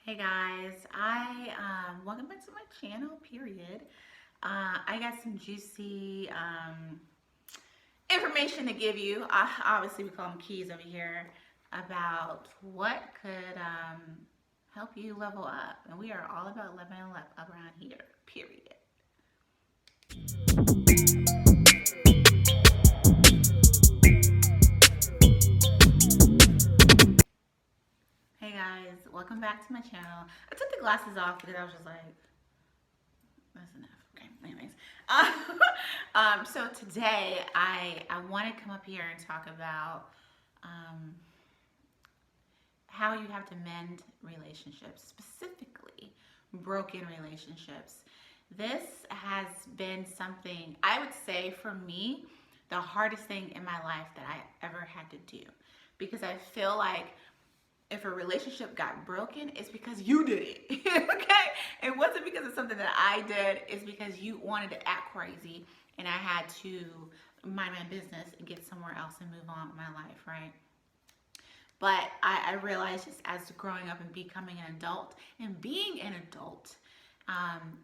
Hey guys, I welcome back to my channel. Period. I got some juicy information to give you. Obviously, we call them keys over here about what could help you level up, and we are all about leveling up around here. Period. Hey guys, welcome back to my channel. I took the glasses off because I was just like, that's enough. Okay. Anyways, so today I want to come up here and talk about um, how you have to mend relationships, specifically broken relationships. This has been something I would say for me the hardest thing in my life that I ever had to do, because I feel like if a relationship got broken, it's because you did it. Okay? It wasn't because of something that I did, it's because you wanted to act crazy and I had to mind my business and get somewhere else and move on with my life, right? But I realized just as growing up and becoming an adult and being an adult,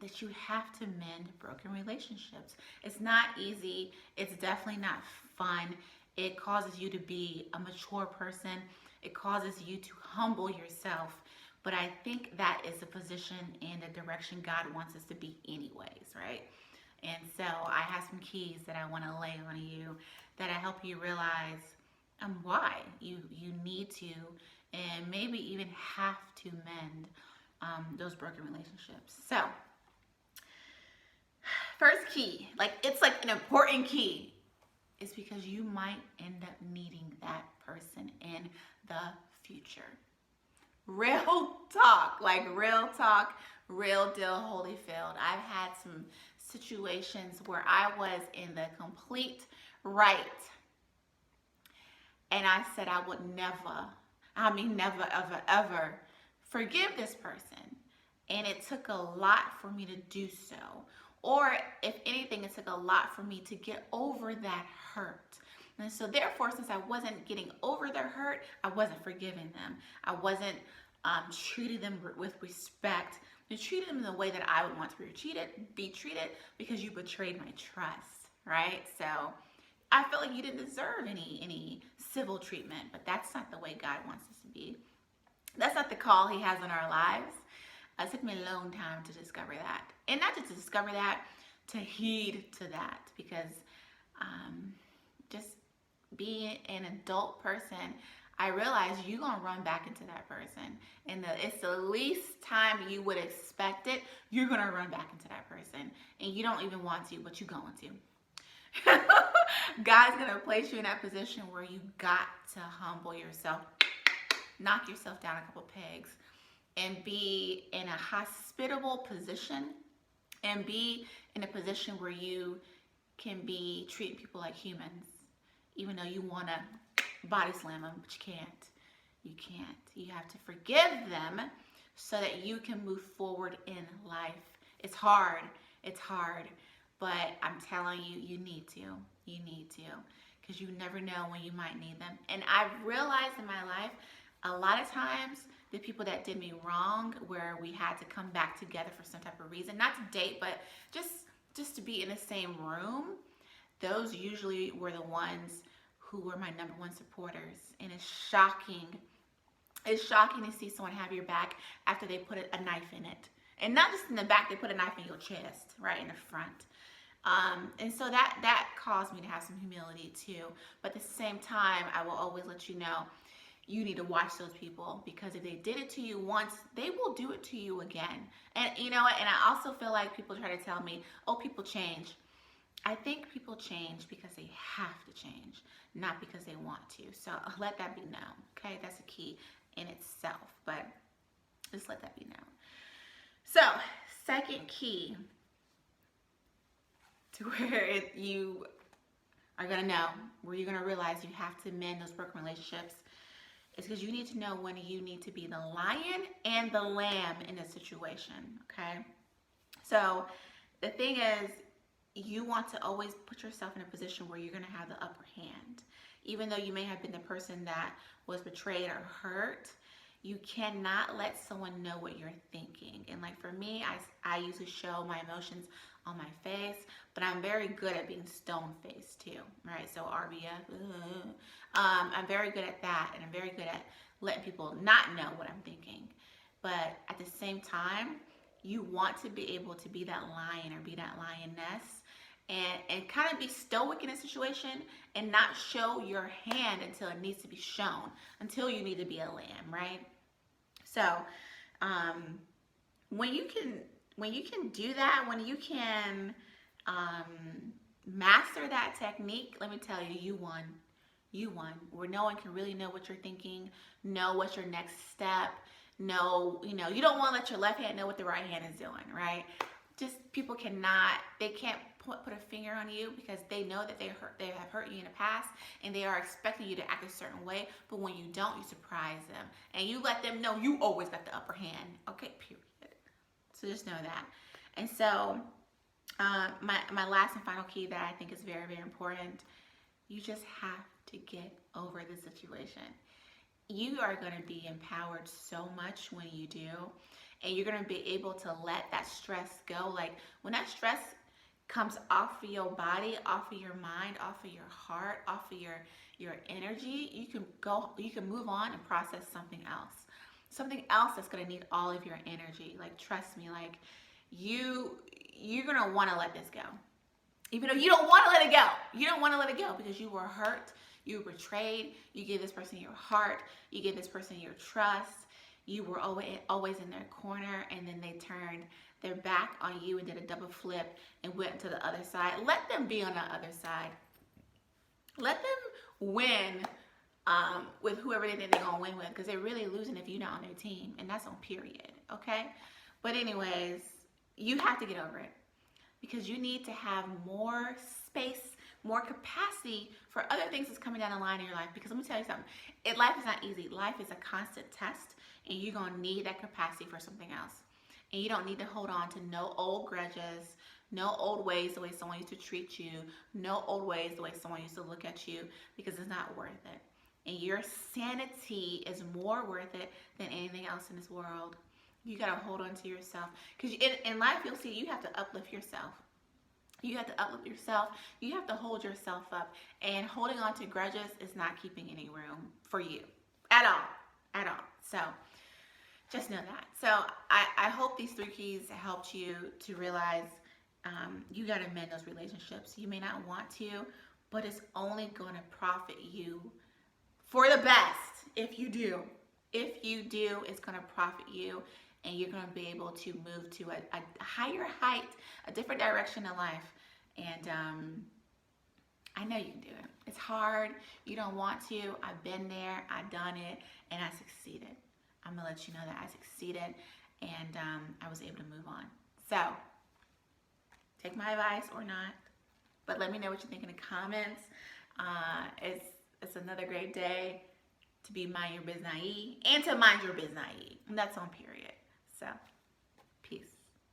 that you have to mend broken relationships. It's not easy. It's definitely not fun. It causes you to be a mature person. It causes you to humble yourself. But I think that is a position and a direction God wants us to be anyways, right? And so I have some keys that I want to lay on you that I help you realize why you need to and maybe even have to mend those broken relationships. So, first key, like it's like an important key, is because you might end up needing that person in the future. Real talk, like real talk, real deal, Holyfield. I've had some situations where I was in the complete right, and I said I would never, ever forgive this person. And it took a lot for me to do so. Or if anything, it took a lot for me to get over that hurt. And so therefore, since I wasn't getting over their hurt, I wasn't forgiving them. I wasn't treating them with respect. I treated them in the way that I would want to be treated, because you betrayed my trust, right? So I felt like you didn't deserve any civil treatment, but that's not the way God wants us to be. That's not the call He has on our lives. It took me a long time to discover that. And not just to discover that, to heed to that. Because just being an adult person, I realized you're going to run back into that person. And it's the least time you would expect it, you're going to run back into that person. And you don't even want to, but you're going to. God's going to place you in that position where you got to humble yourself, knock yourself down a couple pegs, and be in a hospitable position, and be in a position where you can be treating people like humans, even though you want to body slam them, but you can't. You can't. You have to forgive them so that you can move forward in life. It's hard. It's hard. But I'm telling you, you need to. You need to. Because you never know when you might need them. And I've realized in my life, a lot of times, the people that did me wrong, where we had to come back together for some type of reason, not to date, but just to be in the same room, those usually were the ones who were my number one supporters. And it's shocking. It's shocking to see someone have your back after they put a knife in it. And not just in the back, they put a knife in your chest, right in the front. And so that caused me to have some humility too. But at the same time, I will always let you know, you need to watch those people, because if they did it to you once, they will do it to you again. And you know what? And I also feel like people try to tell me, oh, people change. I think people change because they have to change, not because they want to. So let that be known, okay? That's a key in itself, but just let that be known. So, second key to where you are going to know, where you're going to realize you have to mend those broken relationships, is because you need to know when you need to be the lion and the lamb in a situation, okay? So the thing is, you want to always put yourself in a position where you're going to have the upper hand. Even though you may have been the person that was betrayed or hurt, You cannot let someone know what you're thinking. And like for me, I usually show my emotions on my face, but I'm very good at being stone-faced too, right? So RBF, I'm very good at that, and I'm very good at letting people not know what I'm thinking. But at the same time, you want to be able to be that lion or be that lioness and kind of be stoic in a situation and not show your hand until it needs to be shown, until you need to be a lamb, right? So when you can do that, when you can master that technique, let me tell you, you won. You won. Where no one can really know what you're thinking, know what's your next step, know, you don't want to let your left hand know what the right hand is doing, right? Just people they can't put a finger on you because they know that they have hurt you in the past, and they are expecting you to act a certain way, but when you don't, you surprise them and you let them know you always got the upper hand. Okay, period. So just know that. And so my last and final key that I think is very, very important, you just have to get over the situation. You are going to be empowered so much when you do, and you're going to be able to let that stress go. Like when that stress comes off of your body, off of your mind, off of your heart, off of your energy, you can move on and process something else that's going to need all of your energy. Like trust me, like you're going to want to let this go. Even though you don't want to let it go. You don't want to let it go because you were hurt, you were betrayed, you gave this person your heart, you gave this person your trust, you were always in their corner, and then they turned their back on you and did a double flip and went to the other side. Let them be on the other side. Let them win with whoever they think they're going to win with, because they're really losing if you're not on their team, and that's on period, okay? But anyways, you have to get over it, because you need to have more space, more capacity for other things that's coming down the line in your life. Because let me tell you something, life is not easy. Life is a constant test, and you're going to need that capacity for something else. And you don't need to hold on to no old grudges, no old ways the way someone used to treat you, no old ways the way someone used to look at you, because it's not worth it. And your sanity is more worth it than anything else in this world. You got to hold on to yourself, because in life, you'll see, you have to uplift yourself. You have to uplift yourself. You have to hold yourself up. And holding on to grudges is not keeping any room for you at all. At all. So just know that. So I hope these 3 keys helped you to realize you got to mend those relationships. You may not want to, but it's only going to profit you for the best if you do. If you do, it's going to profit you, and you're going to be able to move to a higher height, a different direction in life. And I know you can do it. It's hard. You don't want to. I've been there. I've done it, and I succeeded. I'm going to let you know that I succeeded, and I was able to move on. So take my advice or not, but let me know what you think in the comments. It's another great day to be mind your business and to mind your business, and that's on period. So peace.